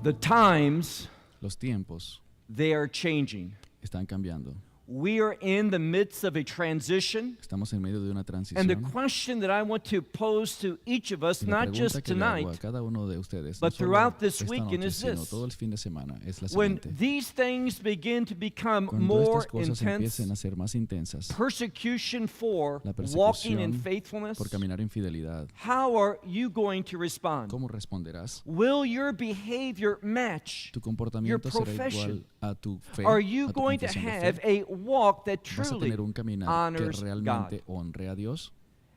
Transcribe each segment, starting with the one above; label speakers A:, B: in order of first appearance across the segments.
A: The times,
B: Los tiempos
A: they are changing.
B: están cambiando.
A: We are in the midst of a transition.
B: Estamos en medio de una
A: And
B: transición.
A: the question that I want to pose to each of us,
B: Y la
A: not
B: pregunta
A: just
B: que le hago
A: tonight,
B: a cada uno de ustedes,
A: but
B: no solo
A: throughout this
B: esta
A: weekend
B: noche,
A: is
B: sino
A: this.
B: todo el fin de semana, es la
A: when
B: siguiente.
A: these things begin to become
B: Cuando
A: more
B: estas cosas
A: intense,
B: empiecen a ser más intensas,
A: persecution for
B: la
A: walking in
B: persecución
A: faithfulness,
B: por caminar en fidelidad,
A: how are you going to respond?
B: ¿cómo responderás?
A: Will your behavior match
B: ¿Tu
A: your
B: comportamiento será
A: profession?
B: igual a tu fe,
A: Are
B: a
A: you
B: tu
A: going to
B: confesión de
A: have
B: fe?
A: a walk that
B: ¿Vas a
A: truly
B: tener un caminar que
A: honors
B: realmente
A: God?
B: honre a Dios?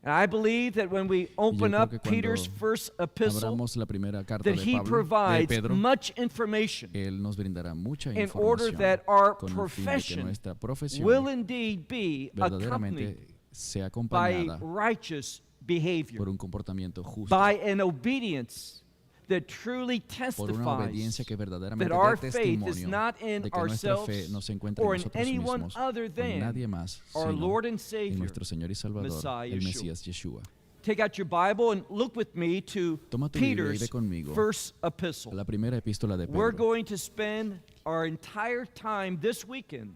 A: And I believe that when we open
B: creo
A: up
B: que cuando
A: Peter's first epistle,
B: Abramos la primera carta
A: that
B: de
A: he
B: Pablo, de
A: provides
B: Pedro,
A: much information
B: Él nos brindará mucha
A: in order
B: información
A: that our
B: con el fin de que
A: profession
B: nuestra profesión
A: will indeed be accompanied
B: verdaderamente sea
A: by
B: acompañada
A: righteous behavior,
B: por un comportamiento justo,
A: by an obedience that truly
B: por una obediencia
A: testifies
B: que
A: that
B: verdaderamente
A: our
B: dé
A: faith is
B: testimonio
A: not in
B: de que nuestra fe
A: ourselves
B: no se encuentra
A: or
B: en
A: in
B: nosotros
A: anyone
B: mismos
A: other
B: o en
A: than
B: nadie más,
A: our
B: sino
A: Lord and
B: en
A: Savior,
B: nuestro Señor y Salvador,
A: Messiah
B: el
A: Yeshua.
B: Mesías Yeshua.
A: Take out your Bible and look with me to
B: Toma tu Biblia y
A: Peter's
B: ve conmigo
A: first epistle.
B: la primera epístola de
A: We're
B: Pedro.
A: going to spend our entire time this weekend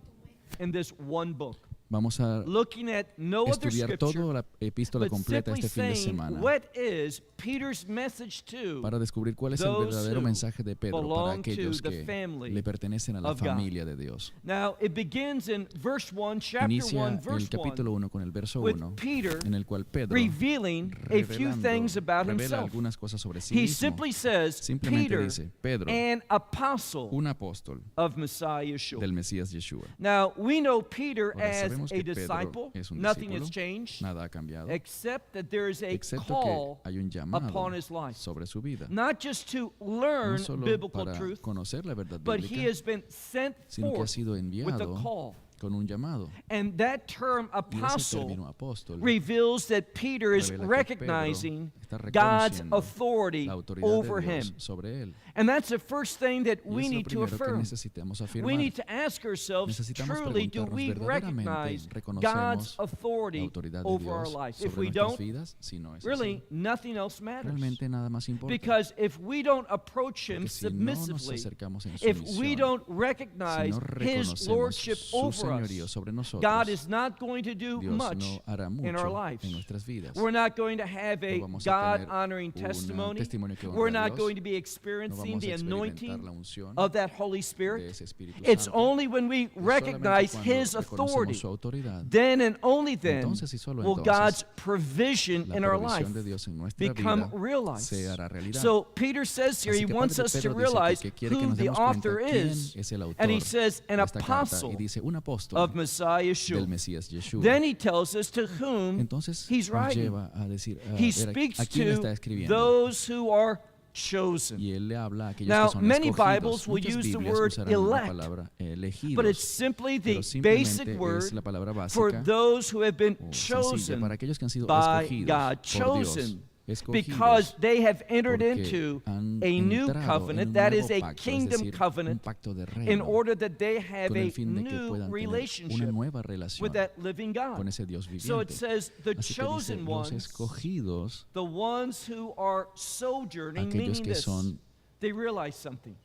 A: in this one book,
B: Vamos a
A: looking at no other
B: estudiar toda
A: scripture,
B: la epístola
A: but
B: completa
A: simply
B: este fin de
A: saying
B: semana
A: what is Peter's message to
B: para descubrir cuál es el
A: those
B: verdadero
A: who
B: mensaje de Pedro para
A: belong to
B: aquellos
A: the
B: que
A: family
B: le pertenecen a la
A: of God.
B: familia de Dios.
A: Now, it begins in verse 1, chapter
B: Inicia
A: 1,
B: el
A: verse
B: capítulo
A: 1,
B: 1 con el verso
A: with
B: 1,
A: Peter
B: en el cual Pedro,
A: revealing a few
B: revelando,
A: things about
B: revela
A: himself.
B: algunas cosas sobre sí
A: He
B: mismo.
A: simply says,
B: Simplemente
A: Peter,
B: dice, Pedro,
A: an apostle
B: un apóstol
A: of Messiah Yeshua.
B: del Mesías Yeshua.
A: Now, we know Peter
B: Ahora,
A: as
B: sabemos
A: a
B: que Pedro
A: disciple.
B: es un
A: Nothing
B: discípulo,
A: has changed,
B: nada ha cambiado,
A: except that there is a
B: excepto
A: call
B: que hay un llamado
A: upon his life.
B: sobre su vida.
A: Not just to
B: No
A: learn
B: solo
A: biblical
B: para
A: truth,
B: conocer la verdad
A: but he
B: bíblica,
A: has been sent
B: sino que ha
A: forth
B: sido
A: with a
B: enviado
A: call.
B: con un llamado.
A: And that term
B: Y ese
A: apostle
B: término apóstol
A: reveals that Peter is
B: revela que Pedro
A: recognizing
B: está
A: God's
B: reconociendo
A: authority
B: la autoridad
A: over
B: de Dios
A: him.
B: sobre él.
A: And that's the first thing that
B: Y
A: we
B: es lo
A: need to
B: primero que
A: affirm.
B: necesitamos
A: We
B: afirmar.
A: need to ask ourselves,
B: Necesitamos
A: truly, do
B: preguntarnos,
A: we
B: ¿verdaderamente
A: recognize God's
B: reconocemos la
A: authority
B: autoridad de
A: over our
B: Dios
A: lives? If
B: sobre
A: we
B: nuestras
A: don't,
B: vidas? Si no es
A: really,
B: así,
A: nothing else matters.
B: realmente nada más importa.
A: Because if we don't approach Him
B: Porque si no nos
A: submissively,
B: acercamos en
A: if we
B: sumisión,
A: don't
B: si
A: recognize
B: no
A: His
B: reconocemos
A: lordship
B: su
A: over
B: señorío
A: us,
B: sobre nosotros,
A: God is not going to do
B: Dios
A: much
B: no hará
A: in our
B: mucho
A: lives.
B: en nuestras vidas.
A: We're not going to have a
B: No vamos a tener
A: God-honoring
B: un
A: testimony.
B: testimonio que honre
A: We're
B: a
A: not
B: Dios.
A: going to be
B: No
A: experiencing
B: vamos
A: the
B: a experimentar
A: anointing
B: la unción
A: of that Holy
B: de
A: Spirit.
B: ese Espíritu
A: It's
B: Santo.
A: only when we
B: Y solamente
A: recognize
B: cuando
A: His
B: reconocemos
A: authority,
B: su autoridad,
A: then and only then
B: entonces y solo
A: will
B: entonces
A: God's provision
B: la
A: in our
B: provisión
A: life
B: de Dios en nuestra
A: become
B: vida
A: realized.
B: se hará realidad.
A: So Peter says here,
B: Así
A: he
B: que
A: wants
B: Padre
A: us to
B: Pedro dice
A: realize
B: que quiere que
A: who
B: nos
A: the
B: demos cuenta
A: author
B: quién
A: is.
B: es el autor
A: And he says, an
B: de esta carta,
A: apostle
B: y dice un apóstol
A: of Messiah
B: del
A: Yeshua.
B: Mesías Yeshua.
A: Then he tells us to whom
B: Entonces
A: he's
B: nos
A: writing.
B: lleva a decir
A: He
B: ver
A: speaks
B: a quién está
A: to
B: escribiendo,
A: those who are chosen.
B: y él le habla a aquellos
A: Now,
B: que son
A: many
B: escogidos.
A: Bibles will
B: Muchas
A: use the
B: Biblias
A: word
B: usarán la
A: elect,
B: palabra elegidos,
A: But it's simply the
B: pero simplemente
A: basic word
B: es la palabra
A: for
B: básica
A: those who have been
B: o sencilla
A: chosen
B: para aquellos que han sido
A: by
B: escogidos
A: God.
B: por
A: Chosen
B: Dios, escogidos
A: because they have entered
B: porque
A: into
B: han
A: a new
B: entrado en
A: covenant,
B: un
A: that
B: nuevo
A: is a
B: pacto, es
A: kingdom
B: decir, un
A: covenant,
B: pacto de
A: in
B: reino,
A: order that they have
B: con
A: a
B: el fin de que
A: new
B: puedan tener una
A: relationship
B: nueva relación
A: with that living
B: con
A: God.
B: ese Dios
A: So it
B: viviente.
A: says the
B: Así que dice,
A: chosen
B: los
A: ones,
B: escogidos,
A: the ones who are sojourning,
B: aquellos
A: meaning
B: que
A: this,
B: son,
A: they realize something.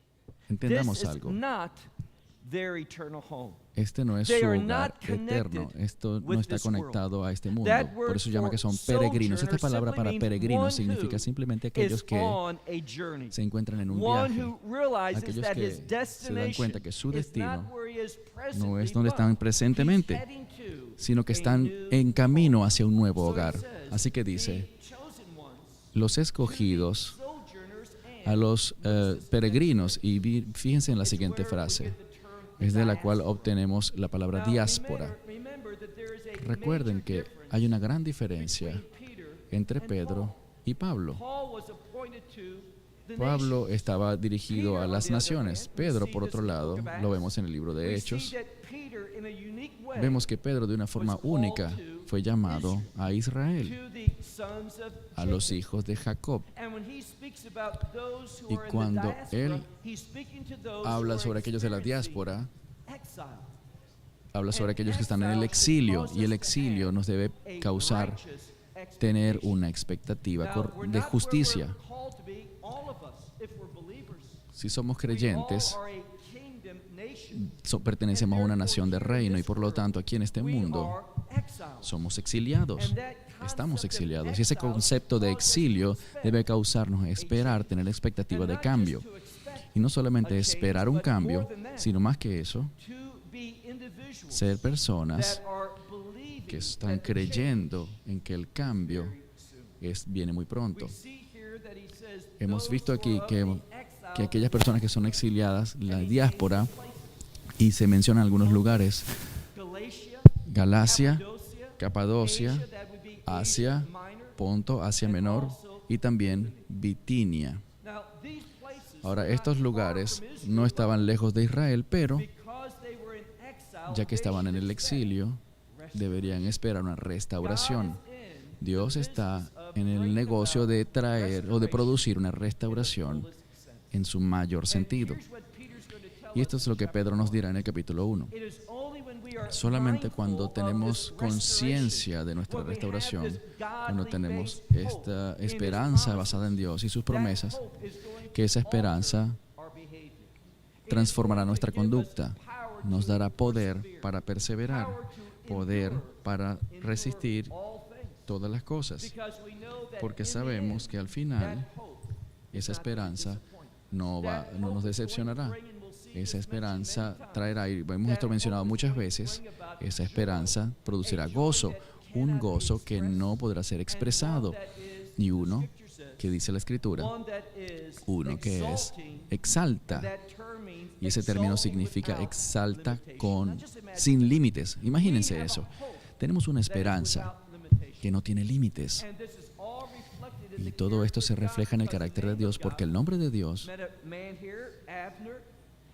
B: entendamos
A: This is
B: algo,
A: not their eternal home.
B: este no es
A: They
B: su
A: are
B: hogar
A: not connected
B: eterno, esto no
A: with
B: está
A: this
B: conectado a este mundo,
A: That
B: por
A: word
B: eso llama
A: for
B: que son peregrinos. Esta
A: sojourner
B: palabra
A: simply
B: para
A: means
B: peregrinos
A: one
B: significa
A: who
B: simplemente
A: is
B: aquellos que
A: on a journey.
B: se encuentran en un
A: One
B: viaje,
A: who realizes
B: aquellos
A: that
B: que
A: his
B: se dan
A: destination
B: cuenta que su
A: is
B: destino
A: not where he is
B: no
A: presently,
B: es donde
A: but
B: están
A: he's
B: presentemente,
A: heading to
B: sino que
A: a
B: están
A: new
B: en camino hacia un nuevo
A: So it
B: hogar.
A: says,
B: Así que dice,
A: the chosen ones,
B: los escogidos
A: sojourners,
B: a
A: and
B: los peregrinos, y fíjense en la siguiente frase, es de la cual obtenemos la palabra
A: Now,
B: diáspora.
A: remember that there is a
B: Recuerden
A: major
B: que
A: difference
B: hay una gran diferencia
A: between Peter
B: entre
A: and
B: Pedro
A: Paul.
B: y Pablo.
A: Paul was appointed to the
B: Pablo
A: nations.
B: estaba dirigido
A: Peter,
B: a
A: on
B: las
A: the other
B: naciones.
A: hand, we
B: Pedro,
A: see
B: por
A: this
B: otro
A: in the
B: lado,
A: book of
B: lo
A: Acts.
B: vemos en el libro de
A: We
B: Hechos.
A: see that Peter, in a unique way,
B: Vemos que Pedro de una forma única fue llamado a Israel,
A: to the sons of
B: a los
A: Jacob.
B: hijos de Jacob.
A: And when he speaks about those who
B: Y
A: are in the
B: cuando
A: diaspora,
B: él
A: he's speaking to those who
B: Habla
A: are
B: sobre aquellos de la
A: experiencing
B: diáspora,
A: exile.
B: habla sobre aquellos que están en el exilio, y el exilio nos debe
A: A
B: causar
A: righteous
B: tener
A: expectation.
B: una expectativa
A: Now, we're
B: de
A: not where
B: justicia.
A: we're called to be, all of us, if we're believers.
B: Si somos creyentes,
A: We all are a kingdom nation.
B: pertenecemos a una nación de reino y por lo tanto aquí en este
A: We
B: mundo
A: are exiles.
B: somos exiliados.
A: And that
B: Estamos
A: concept of
B: exiliados y ese
A: exile
B: concepto de exilio debe causarnos esperar, tener expectativa
A: and
B: de
A: not
B: cambio.
A: just to expect
B: Y no solamente
A: a change,
B: esperar un
A: but
B: cambio,
A: more than that,
B: sino más que eso,
A: to be individuals
B: ser personas
A: that are believing
B: que están
A: that the change
B: creyendo en que el cambio viene muy pronto.
A: We see here that he says,
B: Hemos
A: "Those
B: visto
A: who
B: aquí
A: are
B: que,
A: of the exile
B: que aquellas personas que son exiliadas, la diáspora, y se mencionan algunos lugares,
A: Galatia,
B: Galacia,
A: Cappadocia,
B: Capadocia,
A: Asia, that would be
B: Asia,
A: Minor.
B: Ponto, Asia Menor y también Bitinia.
A: Now, these places
B: Ahora,
A: were not
B: estos
A: far
B: lugares
A: from Israel,
B: no estaban lejos de Israel, pero
A: because they were in exile,
B: ya que estaban en
A: they
B: el
A: should
B: exilio,
A: expect
B: deberían esperar una restauración.
A: God is in
B: Dios
A: the
B: está
A: business of
B: en el
A: bringing
B: negocio
A: about
B: de traer o de producir una
A: restoration
B: restauración
A: in the fullest sense.
B: en su mayor
A: And
B: sentido.
A: here's what Peter's going to tell
B: Y esto
A: us
B: es lo
A: in
B: que
A: chapter
B: Pedro nos
A: 1.
B: dirá en el capítulo 1.
A: It is only when we are
B: Solamente
A: mindful
B: cuando
A: of
B: tenemos
A: this
B: conciencia de
A: restoration,
B: nuestra
A: when we have
B: restauración,
A: this
B: cuando
A: godly
B: tenemos
A: based
B: esta
A: hope in His
B: esperanza
A: promises,
B: basada en Dios y sus
A: that
B: promesas,
A: hope is going
B: que esa
A: to
B: esperanza
A: alter our behavior. It is
B: transformará
A: going to
B: nuestra
A: give us
B: conducta,
A: power
B: nos
A: to
B: dará poder
A: persevere,
B: para perseverar,
A: power to
B: poder
A: endure,
B: para
A: endure
B: resistir
A: all things.
B: todas las cosas,
A: Because we know that
B: porque
A: in the
B: sabemos
A: end,
B: que al
A: that
B: final
A: hope
B: esa
A: is not going to
B: esperanza
A: disappoint.
B: no
A: That
B: nos
A: hope is going to
B: decepcionará.
A: bring, and we'll see
B: Esa
A: this
B: esperanza
A: mentioned many
B: traerá, y
A: times,
B: hemos
A: that
B: esto mencionado
A: hope is
B: muchas
A: going to
B: veces,
A: bring about
B: esa
A: joy,
B: esperanza producirá
A: a joy
B: gozo,
A: that
B: un
A: cannot be
B: gozo que
A: expressed,
B: no podrá ser
A: and
B: expresado,
A: one that is,
B: y
A: the
B: uno
A: scripture says,
B: que dice la Escritura,
A: one that is
B: uno que es
A: exalting,
B: exalta,
A: and that term means
B: y ese término
A: exalting
B: significa
A: without
B: exalta
A: limitation.
B: con
A: Now just imagine
B: sin
A: that.
B: límites. Imagínense
A: We have a
B: eso.
A: hope
B: Tenemos una
A: that is
B: esperanza
A: without limitation.
B: que no tiene límites.
A: And this is all reflected in
B: Y
A: the
B: todo esto se
A: character of God,
B: refleja en el
A: because the
B: carácter de
A: name
B: Dios,
A: of
B: porque
A: God
B: el nombre de Dios,
A: met a man here, Abner,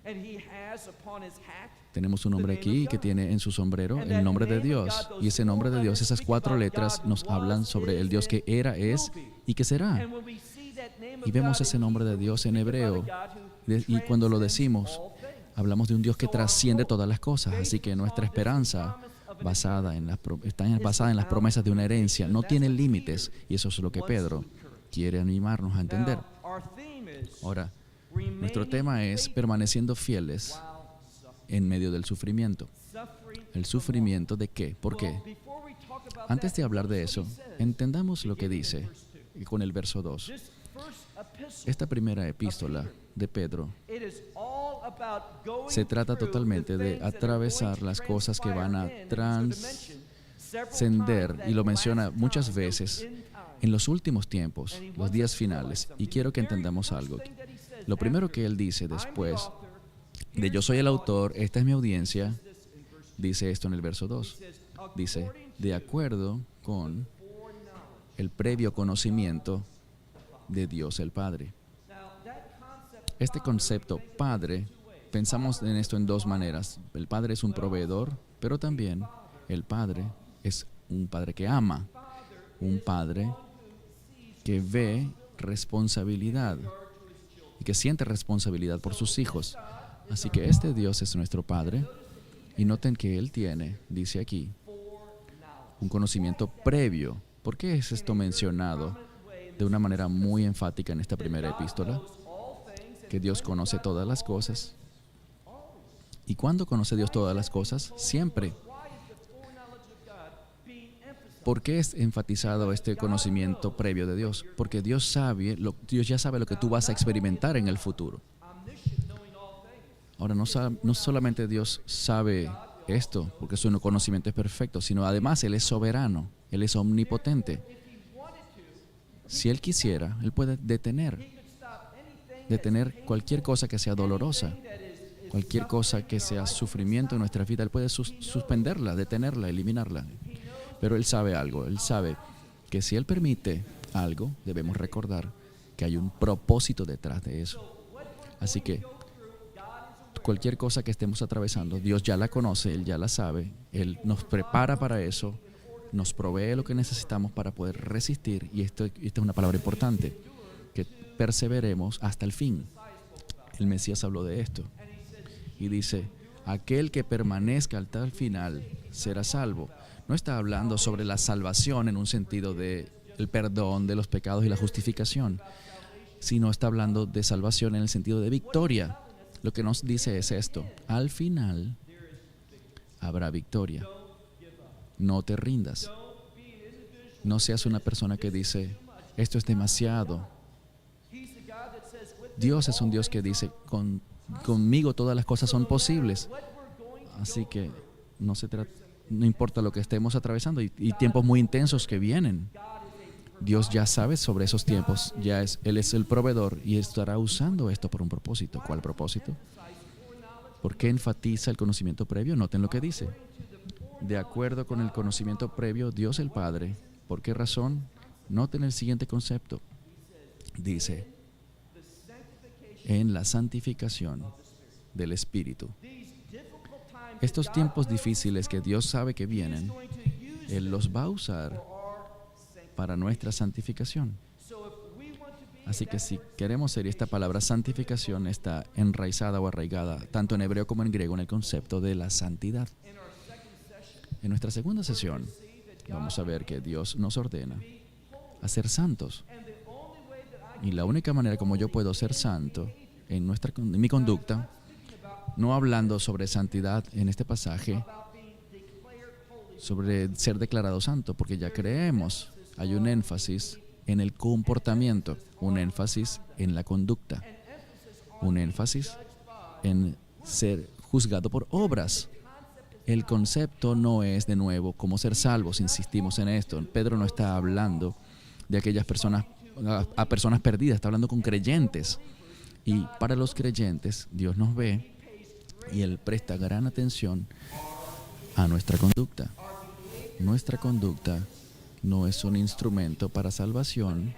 A: and he has upon his hat
B: tenemos un hombre aquí que tiene en su sombrero
A: and
B: el
A: that
B: nombre de
A: name of
B: Dios.
A: God, those
B: Y ese nombre de
A: four
B: Dios,
A: letters
B: esas
A: speak
B: 4
A: about
B: letras
A: God who
B: nos hablan
A: was,
B: sobre el
A: is,
B: Dios que
A: and
B: era,
A: will
B: es
A: be.
B: y que será.
A: And when we see that name of
B: Y vemos
A: God
B: ese
A: in
B: nombre de
A: Hebrew,
B: Dios
A: we
B: en
A: speak about a
B: hebreo.
A: God who
B: Y cuando lo
A: transcends
B: decimos,
A: all things.
B: hablamos de un Dios que
A: So our
B: trasciende
A: hope,
B: todas las cosas. Así que
A: based
B: nuestra
A: upon this
B: esperanza
A: promise of an
B: basada en está
A: is
B: basada en las
A: without
B: promesas de una herencia, no
A: limitation.
B: tiene
A: That's what
B: límites.
A: Peter
B: Y eso es lo que
A: wants to
B: Pedro
A: encourage.
B: quiere animarnos a entender.
A: Now, our theme is
B: Ahora,
A: remaining
B: nuestro tema es
A: faithful
B: permaneciendo fieles
A: while suffering.
B: en medio del sufrimiento.
A: Suffering
B: ¿El
A: from
B: sufrimiento de qué? ¿Por
A: what?
B: qué?
A: Well, before we talk about
B: Antes
A: that,
B: de hablar de
A: notice
B: eso,
A: what he says,
B: entendamos lo que
A: beginning in
B: dice
A: verse 2.
B: con el verso 2.
A: This first epistle,
B: Esta primera epístola de Pedro
A: it is all about going
B: se trata
A: through
B: totalmente
A: the
B: de
A: things that are
B: atravesar
A: going to
B: las cosas que van a
A: transpire in, and he's going to mention several
B: trascender,
A: times
B: y lo
A: that
B: menciona
A: last
B: muchas
A: time, those
B: veces,
A: end times.
B: en los últimos tiempos,
A: And he
B: los
A: wants
B: días
A: us to realize
B: finales. Y
A: something.
B: quiero que
A: The very
B: entendamos
A: first
B: algo.
A: thing that he says
B: Lo primero
A: after,
B: que él dice
A: "I'm the
B: después
A: author,
B: de yo
A: here's
B: soy
A: my
B: el
A: audience",
B: autor, esta es mi audiencia,
A: this in verse 2.
B: dice esto en el verso 2.
A: He says,
B: Dice,
A: "According
B: de
A: to
B: acuerdo con
A: foreknowledge".
B: el previo conocimiento de Dios el Padre.
A: Now, that concept,
B: Este concepto Padre, pensamos en esto en dos maneras. El Padre es un proveedor, pero también el Padre es un Padre que ama, un Padre que ve responsabilidad y que siente responsabilidad por sus hijos. Así que este Dios es nuestro Padre, y noten que Él tiene, dice aquí, un conocimiento previo. ¿Por qué es esto mencionado de una manera muy enfática en esta primera epístola? Que Dios conoce todas las cosas. ¿Y cuándo conoce Dios todas las cosas? Siempre. ¿Por qué es enfatizado este conocimiento previo de Dios? Porque Dios Dios ya sabe lo que tú vas a experimentar en el futuro. Ahora, no solamente Dios sabe esto, porque su conocimiento es perfecto, sino además Él es soberano, Él es omnipotente. Si Él quisiera, Él puede detener cualquier cosa que sea dolorosa, cualquier cosa que sea sufrimiento en nuestra vida. Él puede suspenderla, detenerla, eliminarla. Pero Él sabe algo, Él sabe que si Él permite algo, debemos recordar que hay un propósito detrás de eso. Así que cualquier cosa que estemos atravesando, Dios ya la conoce, Él ya la sabe, Él nos prepara para eso, nos provee lo que necesitamos para poder resistir, y esta es una palabra importante, que perseveremos hasta el fin. El Mesías habló de esto y dice, aquel que permanezca hasta el final será salvo. No está hablando sobre la salvación en un sentido de el perdón de los pecados y la justificación, sino está hablando de salvación en el sentido de victoria. Lo que nos dice es esto: al final habrá victoria. No te rindas. No seas una persona que dice, esto es demasiado. Dios es un Dios que dice, conmigo todas las cosas son posibles. Así que no importa lo que estemos atravesando y tiempos muy intensos que vienen. Dios ya sabe sobre esos tiempos. Él es el proveedor y estará usando esto por un propósito. ¿Cuál propósito? ¿Por qué enfatiza el conocimiento previo? Noten lo que dice. De acuerdo con el conocimiento previo, Dios el Padre. ¿Por qué razón? Noten el siguiente concepto. Dice, en la santificación del Espíritu. Estos tiempos difíciles que Dios sabe que vienen, Él los va a usar para nuestra santificación. Así que si queremos ser, esta palabra santificación está enraizada o arraigada, tanto en hebreo como en griego, en el concepto de la santidad. En nuestra segunda sesión, vamos a ver que Dios nos ordena a ser santos. Y la única manera como yo puedo ser santo en mi conducta, no hablando sobre santidad en este pasaje, sobre ser declarado santo, porque ya creemos, hay un énfasis en el comportamiento, un énfasis en la conducta, un énfasis en ser juzgado por obras. El concepto no es, de nuevo, como ser salvos, insistimos en esto. Pedro no está hablando de aquellas personas, a personas perdidas, está hablando con creyentes. Y para los creyentes, Dios nos ve y Él presta gran atención a nuestra conducta. Nuestra conducta no es un instrumento para salvación,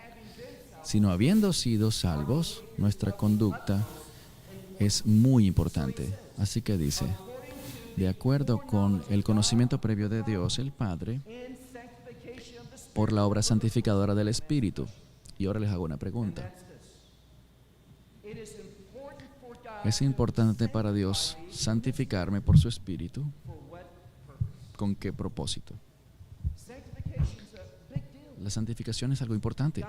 B: sino habiendo sido salvos, nuestra conducta es muy importante. Así que dice, de acuerdo con el conocimiento previo de Dios, el Padre, por la obra santificadora del Espíritu. Y ahora les hago una pregunta. ¿Es importante para Dios santificarme por su Espíritu? ¿Con qué propósito? La santificación es algo importante.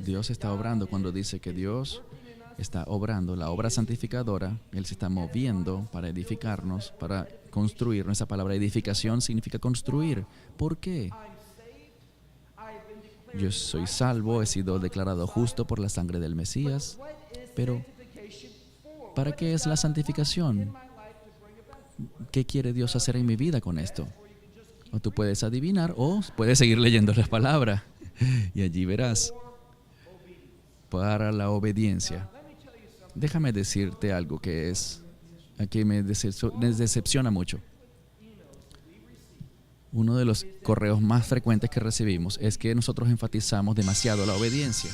B: Dios está obrando cuando dice que Dios está obrando la obra santificadora. Él se está moviendo para edificarnos, para construir. Esa palabra edificación significa construir. ¿Por qué? Yo soy salvo, he sido declarado justo por la sangre del Mesías, pero ¿para qué es la santificación? ¿Qué quiere Dios hacer en mi vida con esto? O tú puedes adivinar o puedes seguir leyendo la palabra y allí verás. Para la obediencia. Déjame decirte algo que me decepciona mucho. Uno de los correos más frecuentes que recibimos es que nosotros enfatizamos demasiado la obediencia.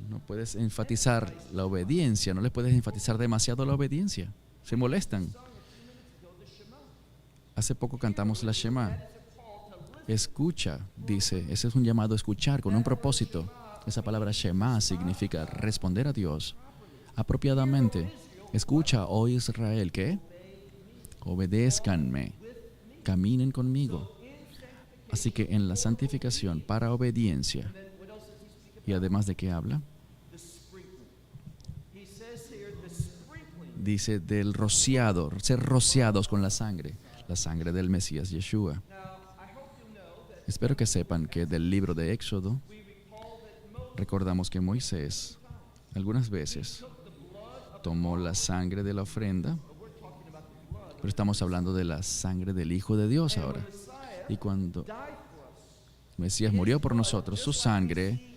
B: No puedes enfatizar la obediencia, no les puedes enfatizar demasiado la obediencia. Se molestan. Hace poco cantamos la Shema. Escucha, dice, ese es un llamado a escuchar con un propósito. Esa palabra Shema significa responder a Dios apropiadamente. Escucha, oh Israel, ¿qué? Obedézcanme, caminen conmigo. Así que en la santificación para obediencia, y además de qué habla, dice del rociado, ser rociados con la sangre del Mesías Yeshua. Espero que sepan que del libro de Éxodo recordamos que Moisés algunas veces tomó la sangre de la ofrenda, pero estamos hablando de la sangre del Hijo de Dios ahora. Y cuando Mesías murió por nosotros, su sangre,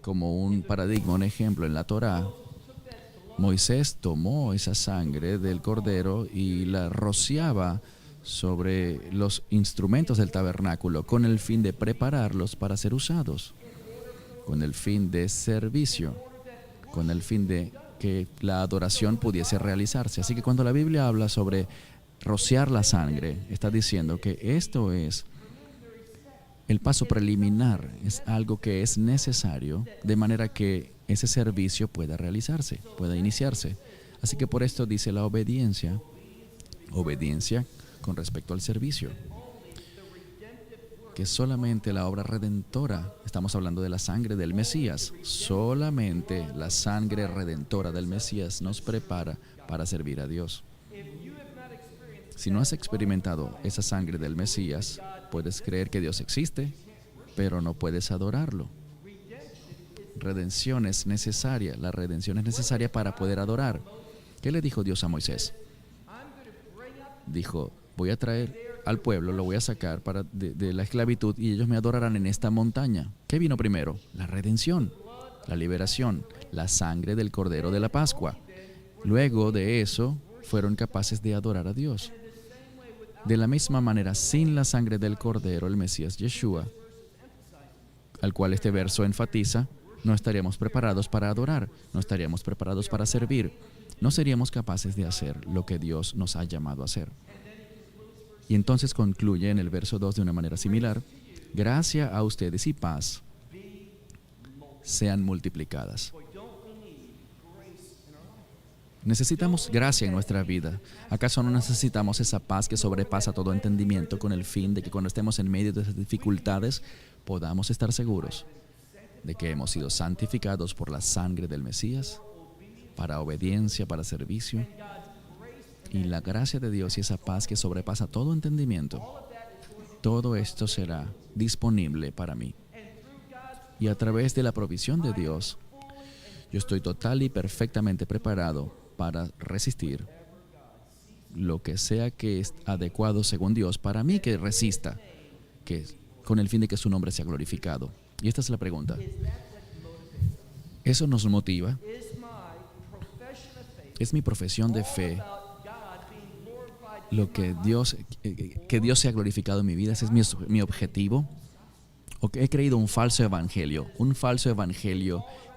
B: como un paradigma, un ejemplo en la Torá, Moisés tomó esa sangre del cordero y la rociaba sobre los instrumentos del tabernáculo con el fin de prepararlos para ser usados, con el fin de servicio, con el fin de que la adoración pudiese realizarse. Así que cuando la Biblia habla sobre rociar la sangre, está diciendo que esto es el paso preliminar, es algo que es necesario de manera que ese servicio pueda realizarse, pueda iniciarse. Así que por esto dice la obediencia con respecto al servicio. que solamente la obra redentora, estamos hablando de la sangre del Mesías, solamente la sangre redentora del Mesías nos prepara para servir a Dios. Si no has experimentado esa sangre del Mesías, puedes creer que Dios existe, pero no puedes adorarlo. Redención es necesaria, la redención es necesaria para poder adorar. ¿Qué le dijo Dios a Moisés? Dijo, voy a traer al pueblo, lo voy a sacar de la esclavitud y ellos me adorarán en esta montaña. ¿Qué vino primero? La redención, la liberación, la sangre del Cordero de la Pascua. Luego de eso, fueron capaces de adorar a Dios. De la misma manera, sin la sangre del Cordero, el Mesías Yeshua, al cual este verso enfatiza, no estaríamos preparados para adorar, no estaríamos preparados para servir, no seríamos capaces de hacer lo que Dios nos ha llamado a hacer. Y entonces concluye en el verso 2 de una manera similar, gracia a ustedes y paz sean multiplicadas. Necesitamos gracia en nuestra vida. ¿Acaso no necesitamos esa paz que sobrepasa todo entendimiento con el fin de que cuando estemos en medio de esas dificultades podamos estar seguros de que hemos sido santificados por la sangre del Mesías para obediencia, para servicio? Y la gracia de Dios y esa paz que sobrepasa todo entendimiento, todo esto será disponible para mí. Y a través de la provisión de Dios, yo estoy total y perfectamente preparado para resistir lo que sea que es adecuado según Dios para mí que resista, con el fin de que su nombre sea glorificado. Y esta es la pregunta. ¿Eso nos motiva? ¿Es mi profesión de fe lo que Dios sea glorificado en mi vida? ¿Ese es mi objetivo? ¿O que he creído un falso evangelio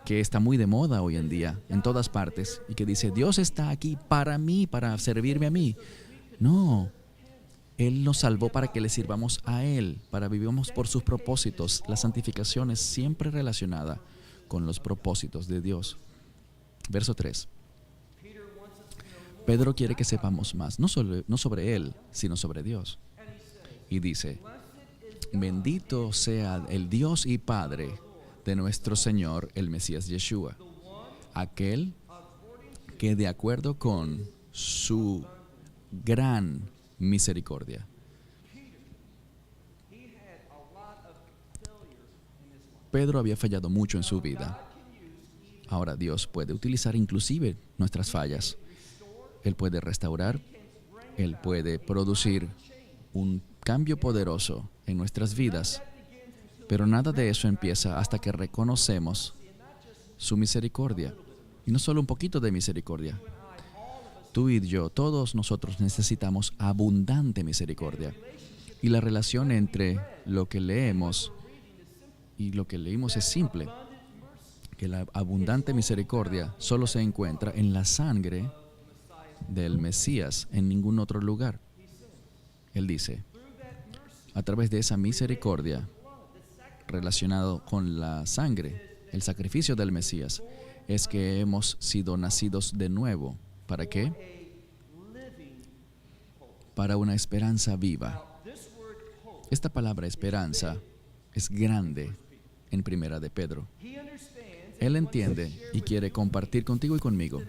B: que está muy de moda hoy en día, en todas partes, y que dice, Dios está aquí para mí, para servirme a mí? No, Él nos salvó para que le sirvamos a Él, para vivamos por sus propósitos. La santificación es siempre relacionada con los propósitos de Dios. Verso 3. Pedro quiere que sepamos más, no sobre Él, sino sobre Dios. Y dice, bendito sea el Dios y Padre de nuestro Señor, el Mesías Yeshua, aquel que de acuerdo con su gran misericordia. Pedro había fallado mucho en su vida. Ahora Dios puede utilizar inclusive nuestras fallas. Él puede restaurar, Él puede producir un cambio poderoso en nuestras vidas, pero nada de eso empieza hasta que reconocemos su misericordia. Y no solo un poquito de misericordia. Tú y yo, todos nosotros necesitamos abundante misericordia. Y la relación entre lo que leemos y lo que leímos es simple. Que la abundante misericordia solo se encuentra en la sangre del Mesías, en ningún otro lugar. Él dice, a través de esa misericordia relacionado con la sangre, el sacrificio del Mesías, es que hemos sido nacidos de nuevo. ¿Para qué? Para una esperanza viva. Esta palabra esperanza es grande en Primera de Pedro. Él entiende y quiere compartir contigo y conmigo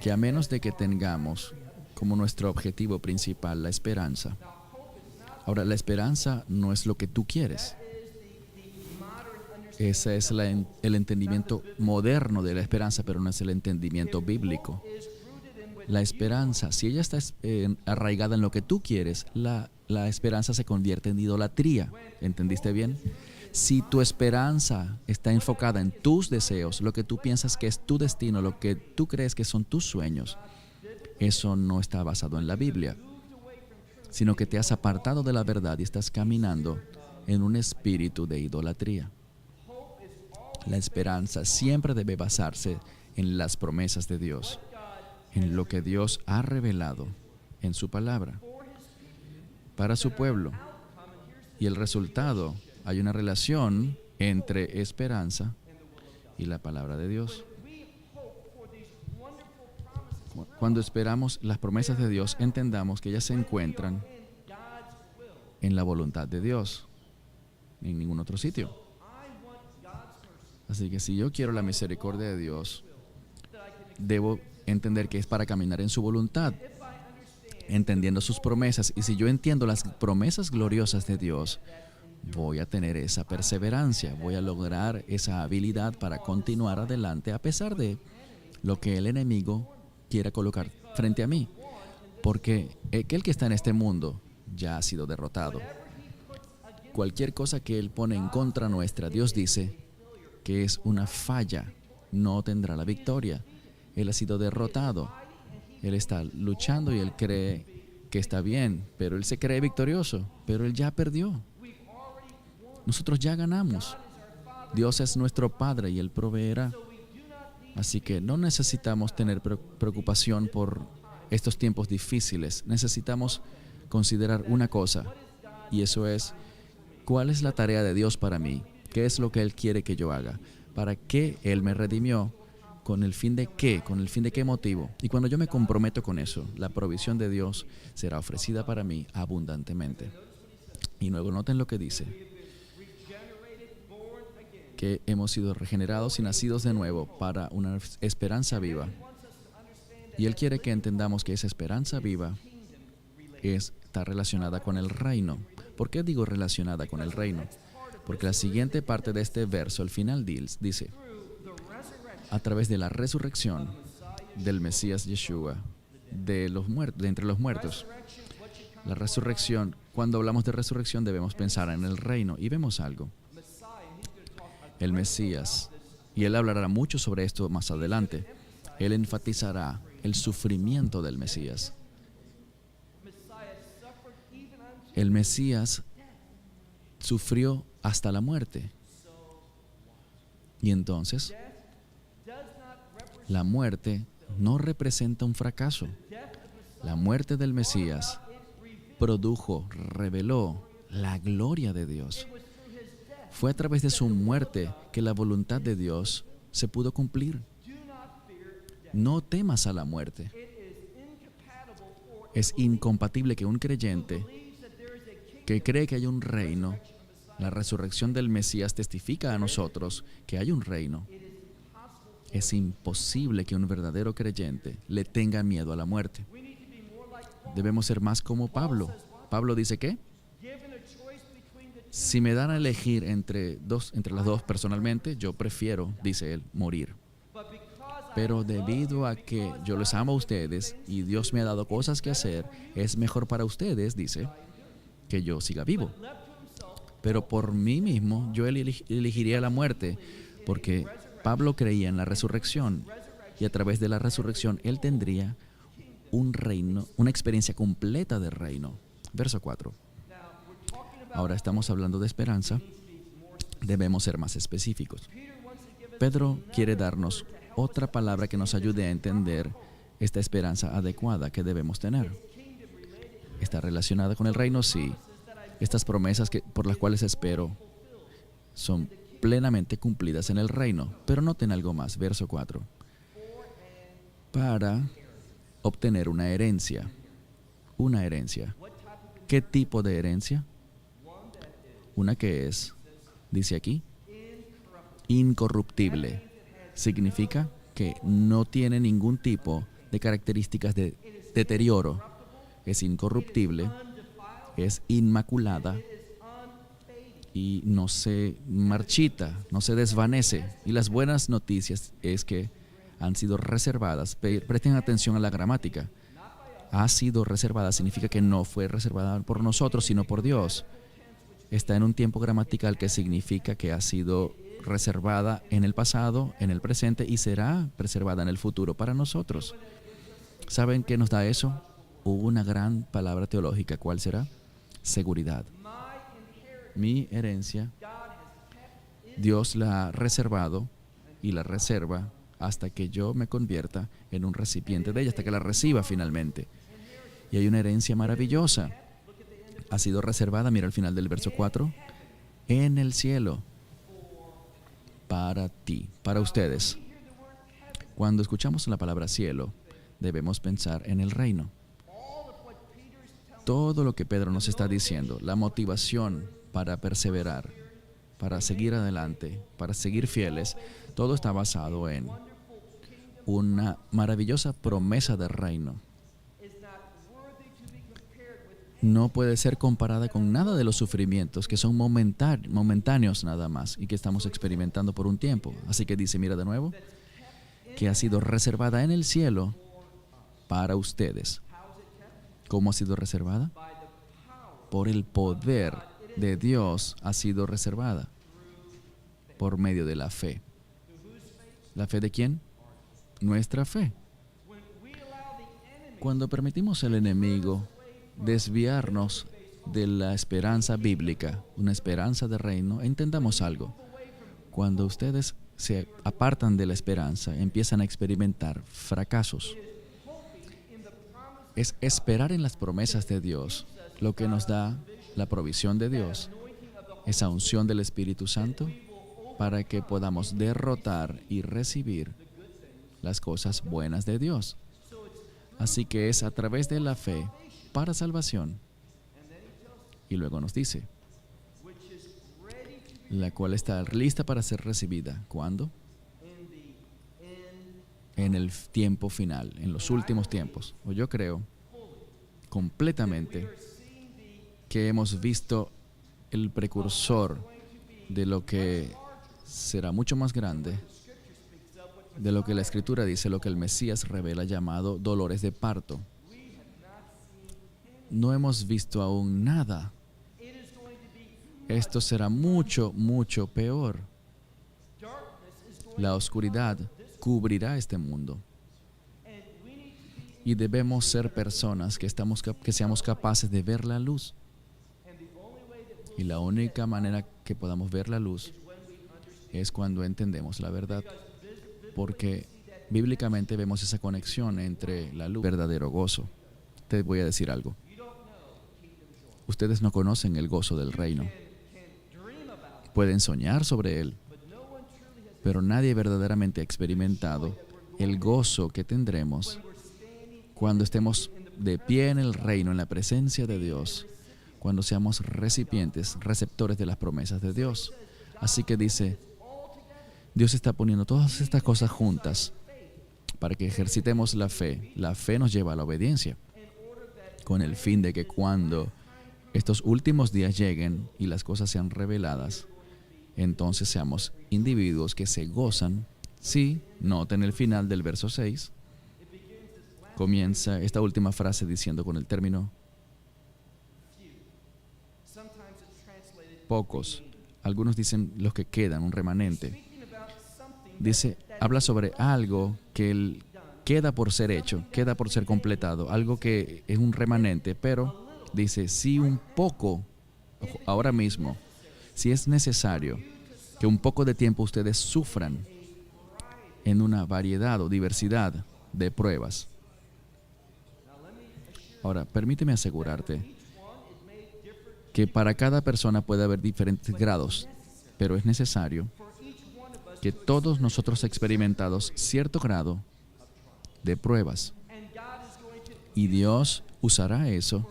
B: que a menos de que tengamos como nuestro objetivo principal la esperanza. Ahora, la esperanza no es lo que tú quieres. Ese es el entendimiento moderno de la esperanza, pero no es el entendimiento bíblico. La esperanza, si ella está arraigada en lo que tú quieres, la esperanza se convierte en idolatría. ¿Entendiste bien? Si tu esperanza está enfocada en tus deseos, lo que tú piensas que es tu destino, lo que tú crees que son tus sueños, eso no está basado en la Biblia, sino que te has apartado de la verdad y estás caminando en un espíritu de idolatría. La esperanza siempre debe basarse en las promesas de Dios, en lo que Dios ha revelado en su palabra para su pueblo. Y el resultado, hay una relación entre esperanza y la palabra de Dios. Cuando esperamos las promesas de Dios, entendamos que ellas se encuentran en la voluntad de Dios. en ningún otro sitio. Así que si yo quiero la misericordia de Dios, debo entender que es para caminar en su voluntad, entendiendo sus promesas. Y si yo entiendo las promesas gloriosas de Dios, voy a tener esa perseverancia, voy a lograr esa habilidad para continuar adelante a pesar de lo que el enemigo quiera colocar frente a mí. Porque aquel que está en este mundo ya ha sido derrotado. Cualquier cosa que él pone en contra nuestra, Dios dice que es una falla, no tendrá la victoria. Él ha sido derrotado. Él está luchando y él cree que está bien, pero él se cree victorioso, pero él ya perdió. Nosotros ya ganamos. Dios es nuestro Padre y Él proveerá. Así que no necesitamos tener preocupación por estos tiempos difíciles. Necesitamos considerar una cosa, y eso es, ¿cuál es la tarea de Dios para mí? ¿Qué es lo que Él quiere que yo haga? ¿Para qué Él me redimió? ¿Con el fin de qué? ¿Con el fin de qué motivo? Y cuando yo me comprometo con eso, la provisión de Dios será ofrecida para mí abundantemente. Y luego noten lo que dice, que hemos sido regenerados y nacidos de nuevo para una esperanza viva. Y Él quiere que entendamos que esa esperanza viva está relacionada con el reino. ¿Por qué digo relacionada con el reino? Porque la siguiente parte de este verso, al final dice, a través de la resurrección del Mesías Yeshua, de entre los muertos. La resurrección, cuando hablamos de resurrección debemos pensar en el reino. Y vemos algo. El Mesías, y Él hablará mucho sobre esto más adelante, Él enfatizará el sufrimiento del Mesías. El Mesías sufrió hasta la muerte. Y entonces, la muerte no representa un fracaso. La muerte del Mesías reveló la gloria de Dios. Fue a través de su muerte que la voluntad de Dios se pudo cumplir. No temas a la muerte. Es incompatible que un creyente que cree que hay un reino, la resurrección del Mesías testifica a nosotros que hay un reino. Es imposible que un verdadero creyente le tenga miedo a la muerte. Debemos ser más como Pablo. Pablo dice que si me dan a elegir entre las dos personalmente, yo prefiero, dice él, morir. Pero debido a que yo les amo a ustedes y Dios me ha dado cosas que hacer, es mejor para ustedes, dice, que yo siga vivo. Pero por mí mismo, yo elegiría la muerte, porque Pablo creía en la resurrección y a través de la resurrección él tendría un reino, una experiencia completa de reino. Verso 4. Ahora estamos hablando de esperanza. Debemos ser más específicos. Pedro quiere darnos otra palabra que nos ayude a entender esta esperanza adecuada que debemos tener. ¿Está relacionada con el reino? Sí. Estas promesas por las cuales espero son plenamente cumplidas en el reino. Pero noten algo más, verso 4. Para obtener una herencia. Una herencia. ¿Qué tipo de herencia? Una que es, dice aquí, incorruptible. Significa que no tiene ningún tipo de características de deterioro. Es incorruptible, es inmaculada y no se marchita, no se desvanece. Y las buenas noticias es que han sido reservadas. Presten atención a la gramática. Ha sido reservada significa que no fue reservada por nosotros, sino por Dios. Está en un tiempo gramatical que significa que ha sido reservada en el pasado, en el presente y será preservada en el futuro para nosotros. ¿Saben qué nos da eso? Una gran palabra teológica. ¿Cuál será? Seguridad. Mi herencia, Dios la ha reservado y la reserva hasta que yo me convierta en un recipiente de ella, hasta que la reciba finalmente. Y hay una herencia maravillosa. Ha sido reservada, mira al final del verso 4, en el cielo, para ti, para ustedes. Cuando escuchamos la palabra cielo, debemos pensar en el reino. Todo lo que Pedro nos está diciendo, la motivación para perseverar, para seguir adelante, para seguir fieles, todo está basado en una maravillosa promesa de reino. No puede ser comparada con nada de los sufrimientos que son momentáneos nada más y que estamos experimentando por un tiempo. Así que dice, mira de nuevo, que ha sido reservada en el cielo para ustedes. ¿Cómo ha sido reservada? Por el poder de Dios ha sido reservada por medio de la fe. ¿La fe de quién? Nuestra fe. Cuando permitimos al enemigo desviarnos de la esperanza bíblica, una esperanza de reino, entendamos algo. Cuando ustedes se apartan de la esperanza, empiezan a experimentar fracasos. Es esperar en las promesas de Dios lo que nos da la provisión de Dios, esa unción del Espíritu Santo, para que podamos derrotar y recibir las cosas buenas de Dios. Así que es a través de la fe para salvación. Y luego nos dice, la cual está lista para ser recibida. ¿Cuándo? En el tiempo final, en los últimos tiempos. O yo creo completamente que hemos visto el precursor de lo que será mucho más grande, de lo que la Escritura dice, lo que el Mesías revela llamado dolores de parto. No hemos visto aún nada. Esto será mucho, mucho peor. La oscuridad cubrirá este mundo. Y debemos ser personas que seamos capaces de ver la luz. Y la única manera que podamos ver la luz es cuando entendemos la verdad. Porque bíblicamente vemos esa conexión entre la luz y el verdadero gozo. Te voy a decir algo. Ustedes no conocen el gozo del reino. Pueden soñar sobre él, pero nadie verdaderamente ha experimentado el gozo que tendremos cuando estemos de pie en el reino, en la presencia de Dios, cuando seamos recipientes, receptores de las promesas de Dios. Así que dice, Dios está poniendo todas estas cosas juntas para que ejercitemos la fe. La fe nos lleva a la obediencia, con el fin de que cuando estos últimos días lleguen y las cosas sean reveladas, entonces seamos individuos que se gozan. Sí, noten el final del verso 6. Comienza esta última frase diciendo con el término pocos. Algunos dicen los que quedan, un remanente. Dice, habla sobre algo que queda por ser hecho, queda por ser completado, algo que es un remanente, pero dice, si un poco, ahora mismo, si es necesario que un poco de tiempo ustedes sufran en una variedad o diversidad de pruebas. Ahora, permíteme asegurarte que para cada persona puede haber diferentes grados, pero es necesario que todos nosotros experimentados cierto grado de pruebas. Y Dios usará eso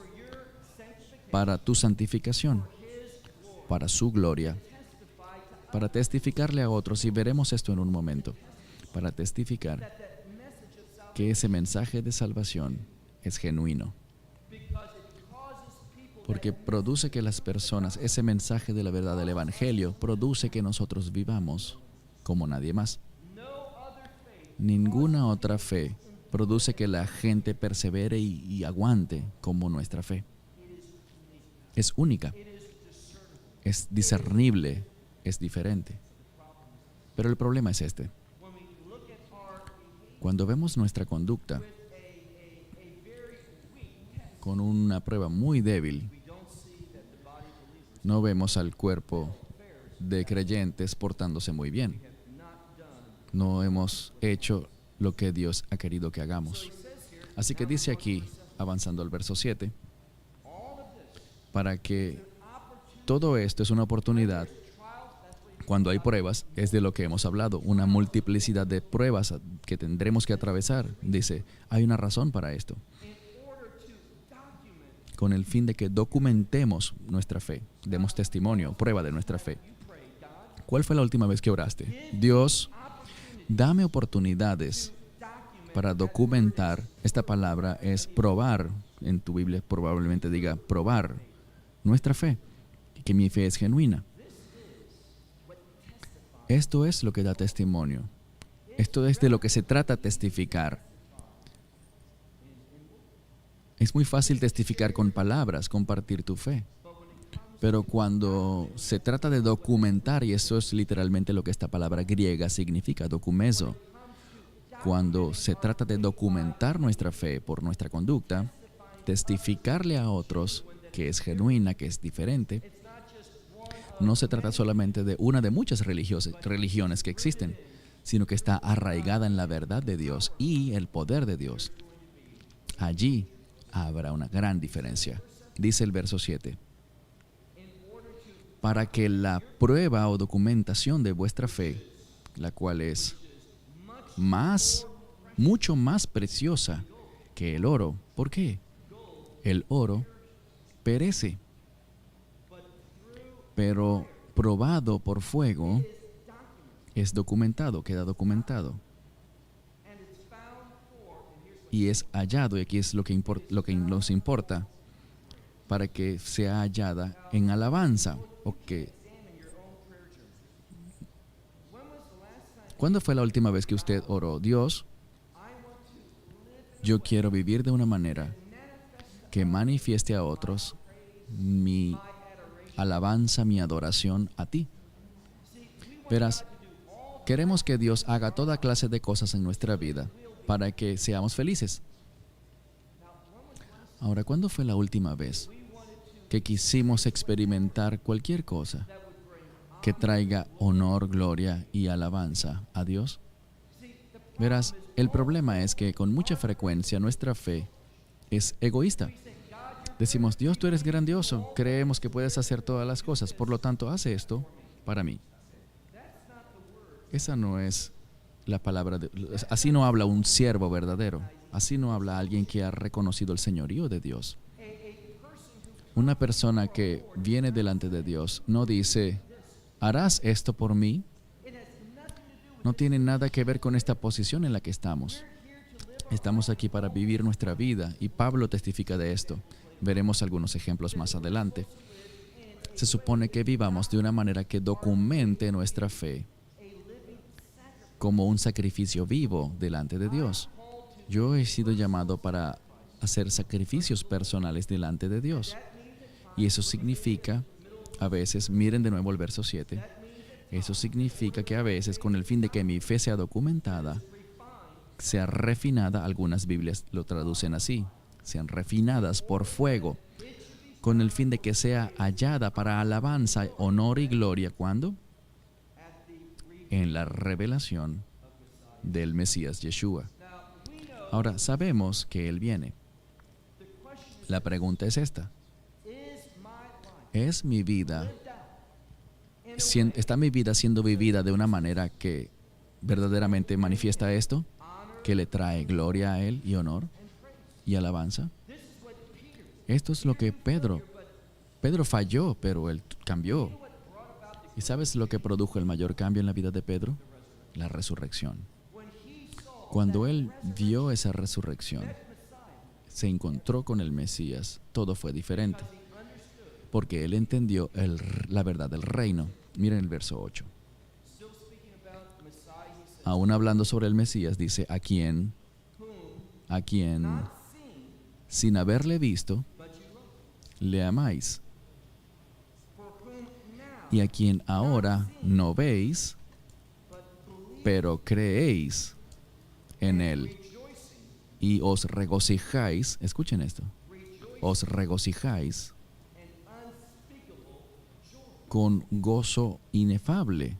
B: para tu santificación, para su gloria, para testificarle a otros, y veremos esto en un momento, para testificar que ese mensaje de salvación es genuino. Porque produce que las personas, ese mensaje de la verdad del Evangelio, produce que nosotros vivamos como nadie más. Ninguna otra fe produce que la gente persevere y aguante como nuestra fe. Es única, es discernible, es diferente. Pero el problema es este. Cuando vemos nuestra conducta con una prueba muy débil, no vemos al cuerpo de creyentes portándose muy bien. No hemos hecho lo que Dios ha querido que hagamos. Así que dice aquí, avanzando al verso 7, para que todo esto es una oportunidad. Cuando hay pruebas, es de lo que hemos hablado, una multiplicidad de pruebas que tendremos que atravesar. Dice, hay una razón para esto, con el fin de que documentemos nuestra fe, demos testimonio, prueba de nuestra fe. ¿Cuál fue la última vez que oraste? Dios, dame oportunidades para documentar. Esta palabra es probar. En tu Biblia probablemente diga probar nuestra fe, que mi fe es genuina. Esto es lo que da testimonio. Esto es de lo que se trata testificar. Es muy fácil testificar con palabras, compartir tu fe. Pero cuando se trata de documentar, y eso es literalmente lo que esta palabra griega significa, documezo. Cuando se trata de documentar nuestra fe por nuestra conducta, testificarle a otros que es genuina, que es diferente, no se trata solamente de una de muchas religiones que existen, sino que está arraigada en la verdad de Dios y el poder de Dios. Allí habrá una gran diferencia. Dice el verso 7. Para que la prueba o documentación de vuestra fe, la cual es mucho más preciosa que el oro. ¿Por qué? El oro perece, pero probado por fuego es documentado, queda documentado. Y es hallado, y aquí es lo que nos importa, para que sea hallada en alabanza. ¿Cuándo fue la última vez que usted oró? Dios, yo quiero vivir de una manera que manifieste a otros mi alabanza, mi adoración a ti. Verás, queremos que Dios haga toda clase de cosas en nuestra vida para que seamos felices. Ahora, ¿cuándo fue la última vez que quisimos experimentar cualquier cosa que traiga honor, gloria y alabanza a Dios? Verás, el problema es que con mucha frecuencia nuestra fe es egoísta. Decimos, Dios, tú eres grandioso, creemos que puedes hacer todas las cosas, por lo tanto, haz esto para mí. Esa no es la palabra así no habla un siervo verdadero, así no habla alguien que ha reconocido el señorío de Dios. Una persona que viene delante de Dios no dice, ¿harás esto por mí? No tiene nada que ver con esta posición en la que estamos. Estamos aquí para vivir nuestra vida y Pablo testifica de esto. Veremos algunos ejemplos más adelante. Se supone que vivamos de una manera que documente nuestra fe como un sacrificio vivo delante de Dios. Yo he sido llamado para hacer sacrificios personales delante de Dios. Y eso significa, a veces, miren de nuevo el verso 7, eso significa que a veces, con el fin de que mi fe sea documentada, sea refinada, algunas Biblias lo traducen así, sean refinadas por fuego, con el fin de que sea hallada para alabanza, honor y gloria. ¿Cuándo? En la revelación del Mesías Yeshua. Ahora, sabemos que Él viene. La pregunta es esta. ¿Está mi vida siendo vivida de una manera que verdaderamente manifiesta esto? ¿Que le trae gloria a Él y honor y alabanza? Esto es lo que Pedro falló, pero él cambió. ¿Y sabes lo que produjo el mayor cambio en la vida de Pedro? La resurrección. Cuando él vio esa resurrección, se encontró con el Mesías, todo fue diferente. Porque él entendió la verdad del reino. Miren el verso 8. Aún hablando sobre el Mesías, dice, a quien, sin haberle visto, le amáis. Y a quien ahora no veis, pero creéis en él. Y os regocijáis, escuchen esto, os regocijáis con gozo inefable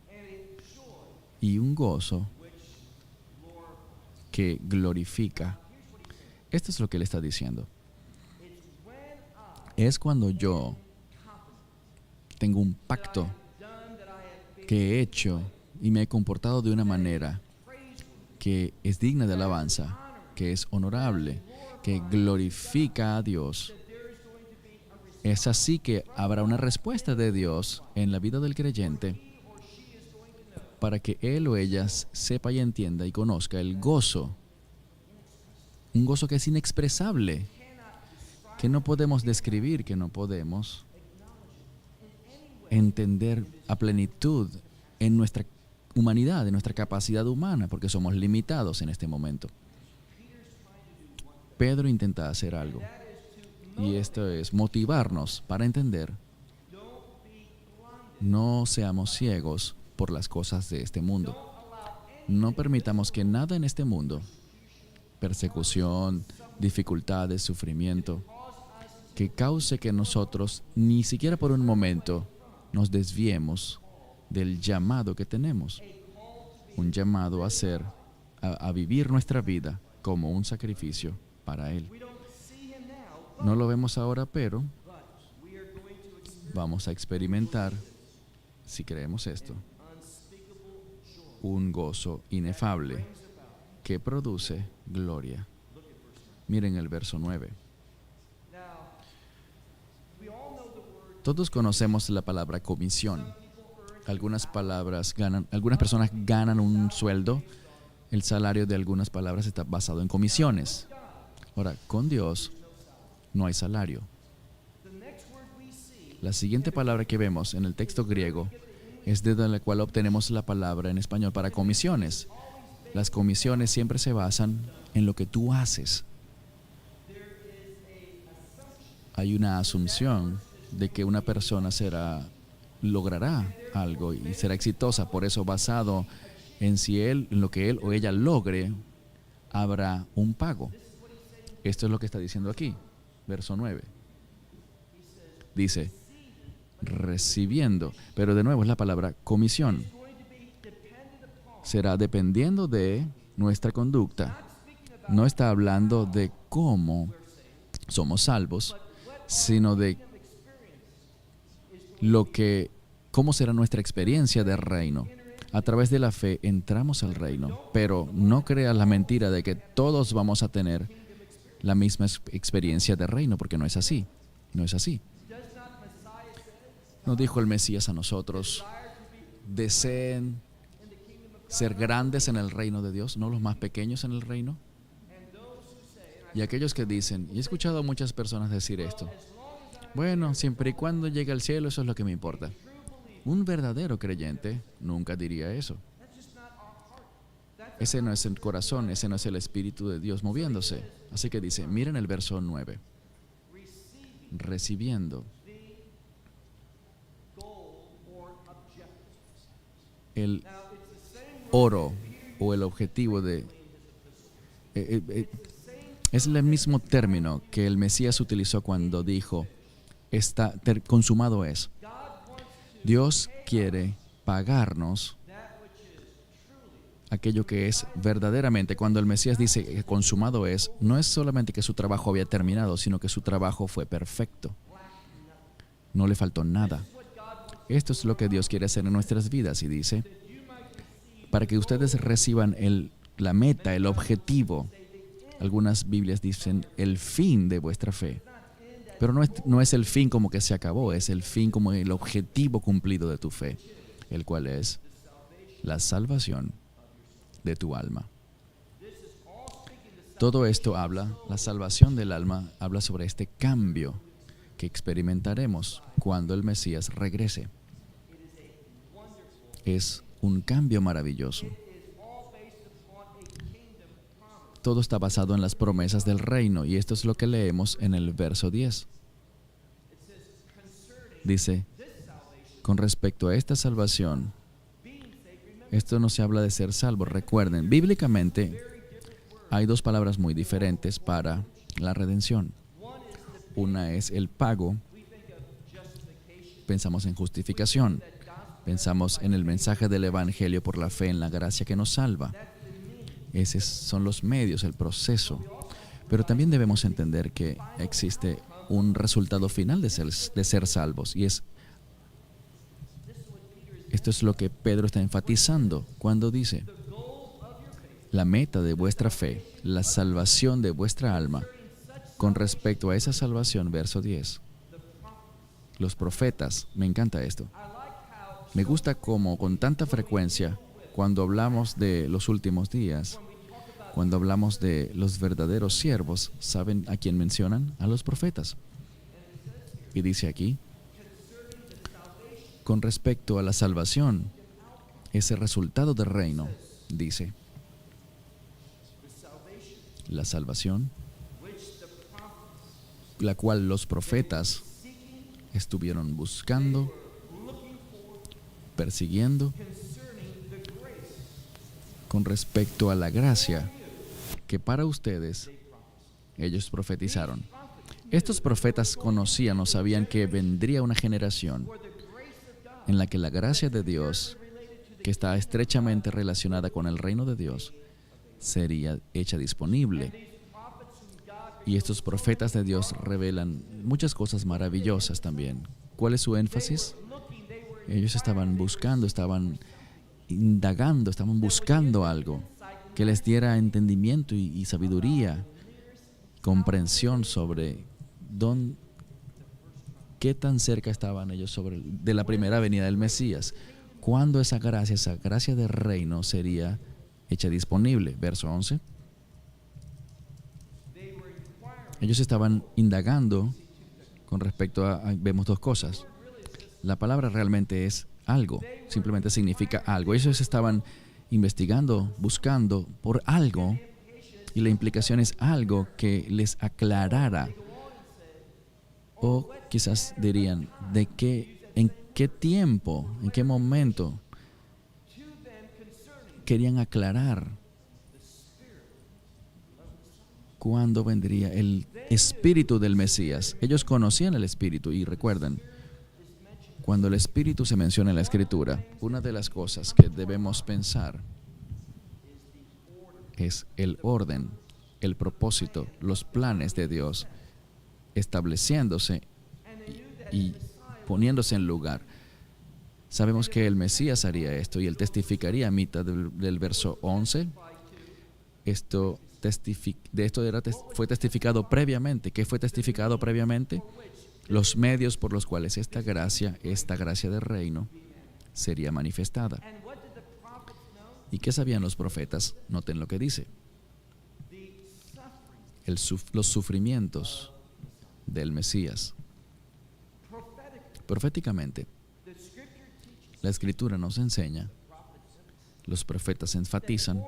B: y un gozo que glorifica. Esto es lo que él está diciendo. Es cuando yo tengo un pacto que he hecho y me he comportado de una manera que es digna de alabanza, que es honorable, que glorifica a Dios. Es así que habrá una respuesta de Dios en la vida del creyente para que él o ella sepa y entienda y conozca el gozo, un gozo que es inexpresable, que no podemos describir, que no podemos entender a plenitud en nuestra humanidad, en nuestra capacidad humana, porque somos limitados en este momento. Pedro intenta hacer algo, y esto es motivarnos para entender. No seamos ciegos por las cosas de este mundo. No permitamos que nada en este mundo, persecución, dificultades, sufrimiento, que cause que nosotros, ni siquiera por un momento, nos desviemos del llamado que tenemos. Un llamado a vivir nuestra vida como un sacrificio para Él. No lo vemos ahora, pero vamos a experimentar, si creemos esto, un gozo inefable que produce gloria. Miren el verso 9. Todos conocemos la palabra comisión. Algunas personas ganan un sueldo. El salario de algunas palabras está basado en comisiones. Ahora, con Dios no hay salario. La siguiente palabra que vemos en el texto griego es de la cual obtenemos la palabra en español para comisiones. Las comisiones siempre se basan en lo que tú haces. Hay una asunción de que una persona logrará algo y será exitosa. Por eso, basado en en lo que él o ella logre, habrá un pago. Esto es lo que está diciendo aquí, verso 9. Dice, recibiendo, pero de nuevo es la palabra comisión. Será dependiendo de nuestra conducta. No está hablando de cómo somos salvos, sino de cómo será nuestra experiencia del reino. A través de la fe entramos al reino, pero no creas la mentira de que todos vamos a tener la misma experiencia del reino, porque no es así. No es así. ¿No dijo el Mesías a nosotros, deseen ser grandes en el reino de Dios, no los más pequeños en el reino? Y aquellos que dicen, y he escuchado a muchas personas decir esto, bueno, siempre y cuando llegue al cielo, eso es lo que me importa. Un verdadero creyente nunca diría eso. Ese no es el corazón, ese no es el Espíritu de Dios moviéndose. Así que dice, miren el verso 9. Recibiendo el oro o el objetivo es el mismo término que el Mesías utilizó cuando dijo, consumado es. Dios quiere pagarnos aquello que es verdaderamente. Cuando el Mesías dice que consumado es, no es solamente que su trabajo había terminado, sino que su trabajo fue perfecto. No le faltó nada. Esto es lo que Dios quiere hacer en nuestras vidas y dice, para que ustedes reciban la meta, el objetivo. Algunas Biblias dicen el fin de vuestra fe. Pero no es el fin como que se acabó, es el fin como el objetivo cumplido de tu fe, el cual es la salvación de tu alma. Todo esto la salvación del alma habla sobre este cambio que experimentaremos cuando el Mesías regrese. Es un cambio maravilloso. Todo está basado en las promesas del reino y esto es lo que leemos en el verso 10. Dice, con respecto a esta salvación, esto no se habla de ser salvo. Recuerden, bíblicamente hay dos palabras muy diferentes para la redención. Una es el pago. Pensamos en justificación. Pensamos en el mensaje del Evangelio por la fe en la gracia que nos salva. Esos son los medios, el proceso. Pero también debemos entender que existe un resultado final de ser salvos. Y esto es lo que Pedro está enfatizando cuando dice, la meta de vuestra fe, la salvación de vuestra alma. Con respecto a esa salvación, verso 10. Los profetas, me encanta esto. Me gusta cómo con tanta frecuencia Cuando hablamos de los últimos días, cuando hablamos de los verdaderos siervos, ¿saben a quién mencionan? A los profetas. Y dice aquí, con respecto a la salvación, ese resultado del reino, dice, la salvación, la cual los profetas estuvieron buscando, persiguiendo, con respecto a la gracia que para ustedes ellos profetizaron. Estos profetas conocían o sabían que vendría una generación en la que la gracia de Dios, que está estrechamente relacionada con el reino de Dios, sería hecha disponible. Y estos profetas de Dios revelan muchas cosas maravillosas también. ¿Cuál es su énfasis? Ellos estaban buscando, estaban indagando, estaban buscando algo que les diera entendimiento y sabiduría, comprensión sobre qué tan cerca estaban ellos de la primera venida del Mesías. ¿Cuándo esa gracia del reino sería hecha disponible? Verso 11. Ellos estaban indagando con respecto vemos dos cosas. La palabra realmente es algo, simplemente significa algo. Ellos estaban investigando, buscando por algo, y la implicación es algo que les aclarara. O quizás dirían, en qué tiempo, en qué momento querían aclarar cuándo vendría el espíritu del Mesías. Ellos conocían el espíritu y recuerdan, cuando el espíritu se menciona en la Escritura, una de las cosas que debemos pensar es el orden, el propósito, los planes de Dios estableciéndose y poniéndose en lugar. Sabemos que el Mesías haría esto y él testificaría a mitad del verso 11. Fue testificado previamente. ¿Qué fue testificado previamente? Los medios por los cuales esta gracia del reino, sería manifestada. ¿Y qué sabían los profetas? Noten lo que dice. Los sufrimientos del Mesías. Proféticamente, la Escritura nos enseña, los profetas enfatizan,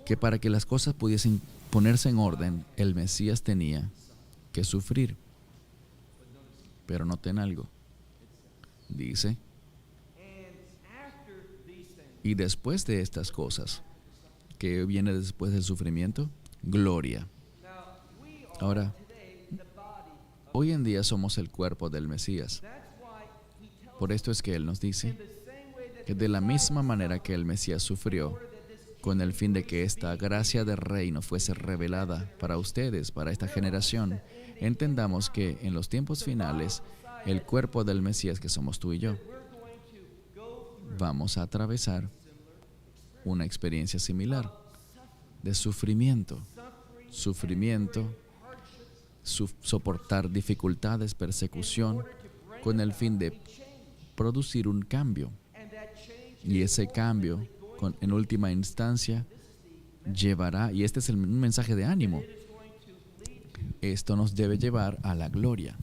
B: que para que las cosas pudiesen ponerse en orden, el Mesías tenía que sufrir. Pero noten algo. Dice, y después de estas cosas, ¿qué viene después del sufrimiento? Gloria. Ahora, hoy en día somos el cuerpo del Mesías. Por esto es que Él nos dice que de la misma manera que el Mesías sufrió, con el fin de que esta gracia del reino fuese revelada para ustedes, para esta generación, entendamos que en los tiempos finales, el cuerpo del Mesías, que somos tú y yo, vamos a atravesar una experiencia similar de sufrimiento, soportar dificultades, persecución, con el fin de producir un cambio. Y ese cambio, en última instancia, llevará, y este es un mensaje de ánimo, esto nos debe llevar a la gloria.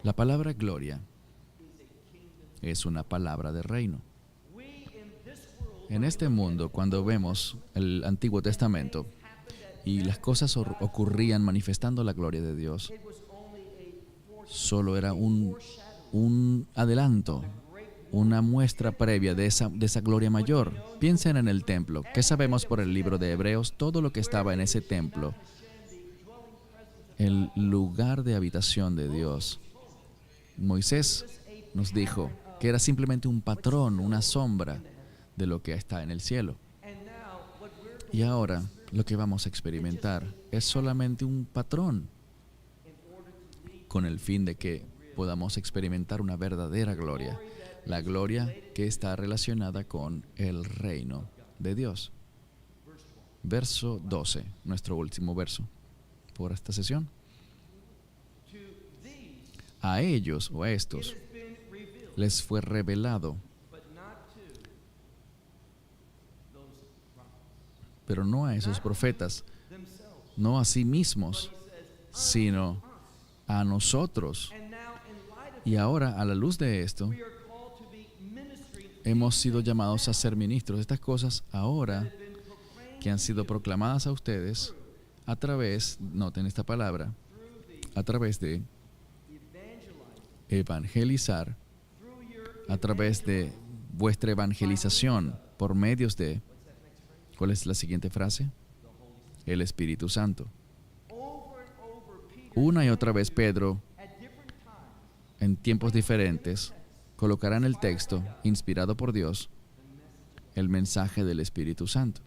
B: La palabra gloria es una palabra de reino. En este mundo, cuando vemos el Antiguo Testamento y las cosas ocurrían manifestando la gloria de Dios, solo era un adelanto, una muestra previa de esa gloria mayor. Piensen en el templo. ¿Qué sabemos por el libro de Hebreos? Todo lo que estaba en ese templo, el lugar de habitación de Dios. Moisés nos dijo que era simplemente un patrón, una sombra de lo que está en el cielo. Y ahora lo que vamos a experimentar es solamente un patrón, con el fin de que podamos experimentar una verdadera gloria, la gloria que está relacionada con el reino de Dios. Verso 12, nuestro último verso por esta sesión. A ellos o a estos les fue revelado, pero no a esos profetas, no a sí mismos, sino a nosotros. Y ahora, a la luz de esto, hemos sido llamados a ser ministros de estas cosas ahora que han sido proclamadas a ustedes a través, noten esta palabra, a través de evangelizar, a través de vuestra evangelización por medios de, ¿cuál es la siguiente frase? El Espíritu Santo. Una y otra vez Pedro, en tiempos diferentes, colocará en el texto, inspirado por Dios, el mensaje del Espíritu Santo.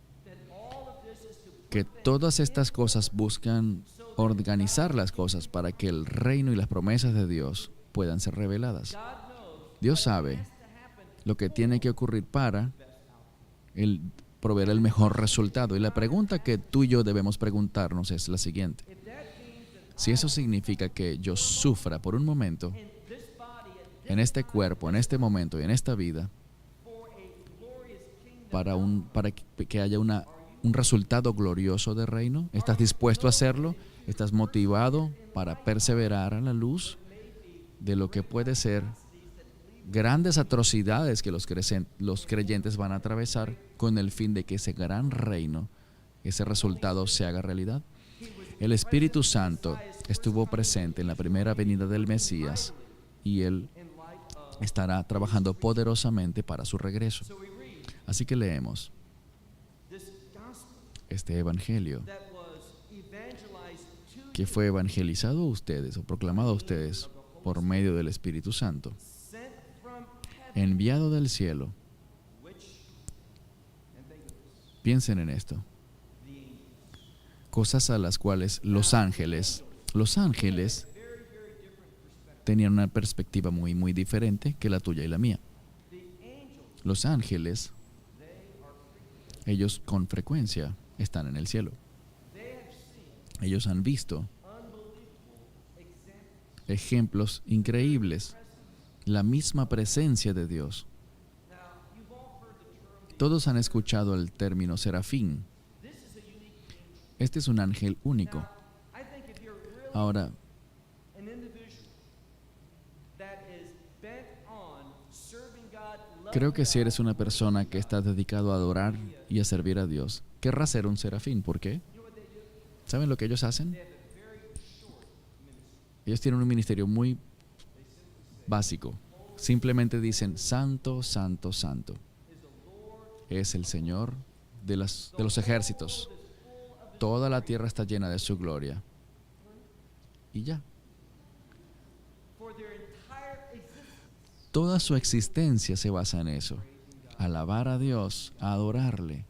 B: Que todas estas cosas buscan organizar las cosas para que el reino y las promesas de Dios puedan ser reveladas. Dios sabe lo que tiene que ocurrir para proveer el mejor resultado. Y la pregunta que tú y yo debemos preguntarnos es la siguiente. Si eso significa que yo sufra por un momento, en este cuerpo, en este momento y en esta vida, para que haya un resultado glorioso del reino, ¿estás dispuesto a hacerlo? ¿Estás motivado para perseverar a la luz de lo que puede ser grandes atrocidades que los creyentes van a atravesar con el fin de que ese gran reino, ese resultado se haga realidad? El Espíritu Santo estuvo presente en la primera venida del Mesías y Él estará trabajando poderosamente para su regreso. Así que leemos este evangelio que fue evangelizado a ustedes o proclamado a ustedes por medio del Espíritu Santo, enviado del cielo. Piensen en esto. Cosas a las cuales los ángeles tenían una perspectiva muy, muy diferente que la tuya y la mía. Los ángeles, ellos con frecuencia están en el cielo. Ellos han visto ejemplos increíbles, la misma presencia de Dios. Todos han escuchado el término serafín. Este es un ángel único. Ahora, creo que si eres una persona que está dedicado a adorar y a servir a Dios, querrás ser un serafín. ¿Por qué? ¿Saben lo que ellos hacen? Ellos tienen un ministerio muy básico. Simplemente dicen, Santo, Santo, Santo. Es el Señor de los ejércitos. Toda la tierra está llena de su gloria. Y ya. Toda su existencia se basa en eso. Alabar a Dios, a adorarle.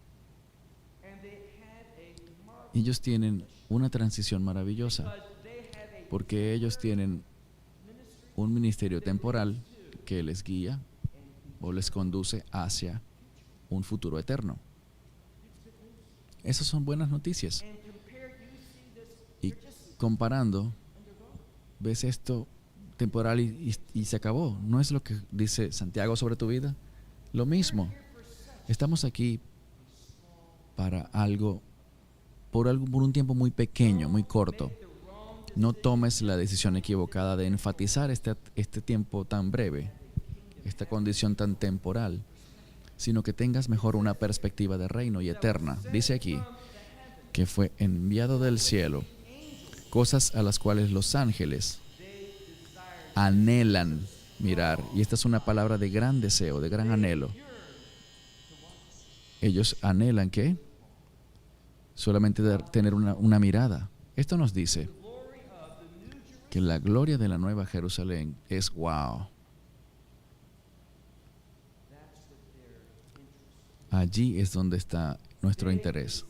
B: Ellos tienen una transición maravillosa, porque ellos tienen un ministerio temporal que les guía o les conduce hacia un futuro eterno. Esas son buenas noticias. Y comparando, ves esto temporal y se acabó. ¿No es lo que dice Santiago sobre tu vida? Lo mismo. Estamos aquí para algo, por un tiempo muy pequeño, muy corto. No tomes la decisión equivocada de enfatizar este tiempo tan breve, esta condición tan temporal, sino que tengas mejor una perspectiva de reino y eterna. Dice aquí que fue enviado del cielo, cosas a las cuales los ángeles anhelan mirar. Y esta es una palabra de gran deseo, de gran anhelo. Ellos anhelan ¿qué? Solamente tener una mirada. Esto nos dice que la gloria de la Nueva Jerusalén es wow. Allí es donde está nuestro interés.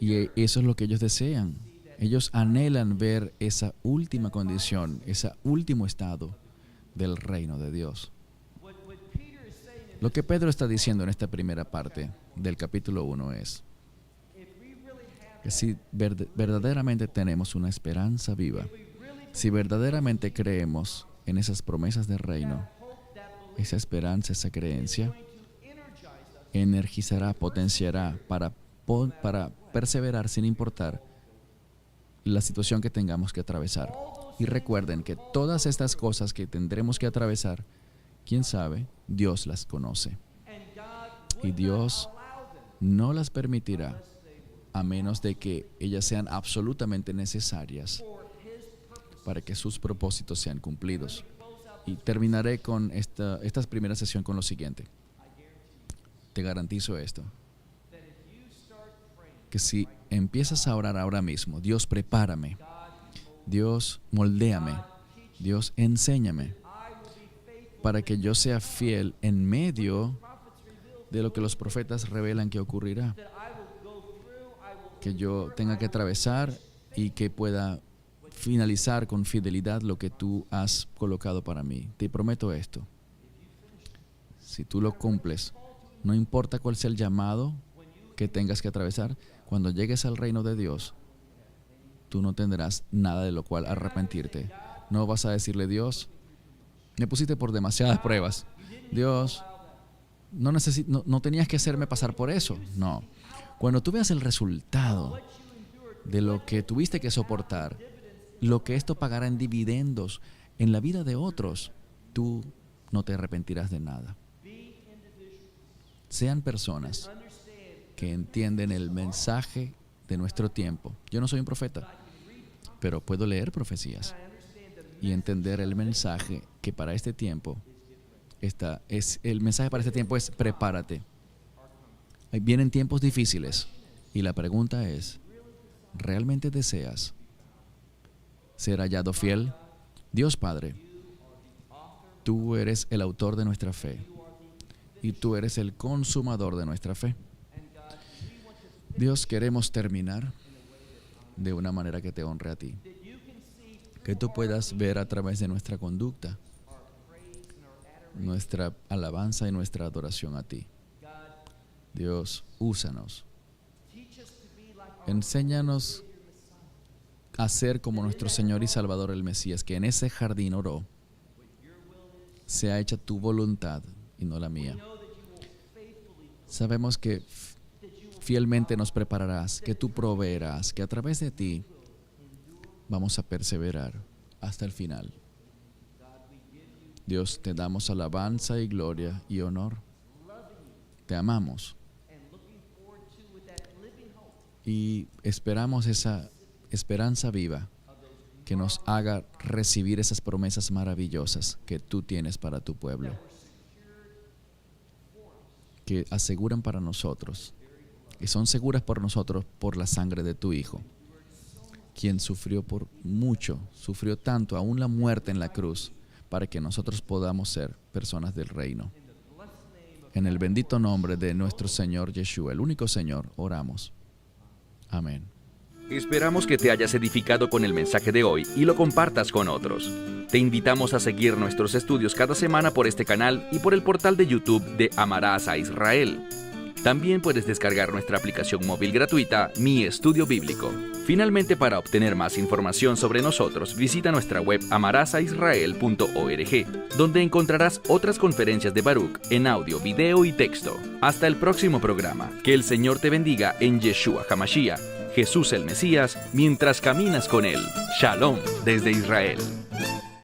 B: Y eso es lo que ellos desean. Ellos anhelan ver esa última condición, ese último estado del reino de Dios. Lo que Pedro está diciendo en esta primera parte del capítulo 1 es que si verdaderamente tenemos una esperanza viva, si verdaderamente creemos en esas promesas del reino, esa esperanza, esa creencia, energizará, potenciará para para perseverar sin importar la situación que tengamos que atravesar. Y recuerden que todas estas cosas que tendremos que atravesar, quién sabe, Dios las conoce. Y Dios no las permitirá a menos de que ellas sean absolutamente necesarias para que sus propósitos sean cumplidos. Y terminaré con esta primera sesión con lo siguiente. Te garantizo esto, que si empiezas a orar ahora mismo, Dios prepárame, Dios moldéame, Dios enséñame, para que yo sea fiel en medio de lo que los profetas revelan que ocurrirá, que yo tenga que atravesar y que pueda finalizar con fidelidad lo que tú has colocado para mí. Te prometo esto. Si tú lo cumples, no importa cuál sea el llamado que tengas que atravesar, cuando llegues al reino de Dios, tú no tendrás nada de lo cual arrepentirte. No vas a decirle: Dios, me pusiste por demasiadas pruebas. Dios, no tenías que hacerme pasar por eso. No. Cuando tú veas el resultado de lo que tuviste que soportar, lo que esto pagará en dividendos en la vida de otros, tú no te arrepentirás de nada. Sean personas que entienden el mensaje de nuestro tiempo. Yo no soy un profeta, pero puedo leer profecías y entender el mensaje que para este tiempo el mensaje para este tiempo es: prepárate. Vienen tiempos difíciles y la pregunta es: ¿realmente deseas ser hallado fiel? Dios Padre, tú eres el autor de nuestra fe y tú eres el consumador de nuestra fe. Dios, queremos terminar de una manera que te honre a ti, que tú puedas ver a través de nuestra conducta, nuestra alabanza y nuestra adoración a ti. Dios, úsanos. Enséñanos a ser como nuestro Señor y Salvador el Mesías, que en ese jardín oró: sea hecha tu voluntad y no la mía. Sabemos que fielmente nos prepararás, que tú proveerás, que a través de ti vamos a perseverar hasta el final. Dios, te damos alabanza y gloria y honor. Te amamos y esperamos esa esperanza viva que nos haga recibir esas promesas maravillosas que tú tienes para tu pueblo, que aseguran para nosotros, que son seguras por nosotros por la sangre de tu Hijo, quien sufrió por mucho, sufrió tanto, aún la muerte en la cruz, para que nosotros podamos ser personas del reino. En el bendito nombre de nuestro Señor Yeshua, el único Señor, oramos. Amén.
C: Esperamos que te hayas edificado con el mensaje de hoy y lo compartas con otros. Te invitamos a seguir nuestros estudios cada semana por este canal y por el portal de YouTube de Amarás a Israel. También puedes descargar nuestra aplicación móvil gratuita, Mi Estudio Bíblico. Finalmente, para obtener más información sobre nosotros, visita nuestra web amarasaisrael.org, donde encontrarás otras conferencias de Baruch en audio, video y texto. Hasta el próximo programa. Que el Señor te bendiga en Yeshua HaMashiach, Jesús el Mesías, mientras caminas con Él. Shalom desde Israel.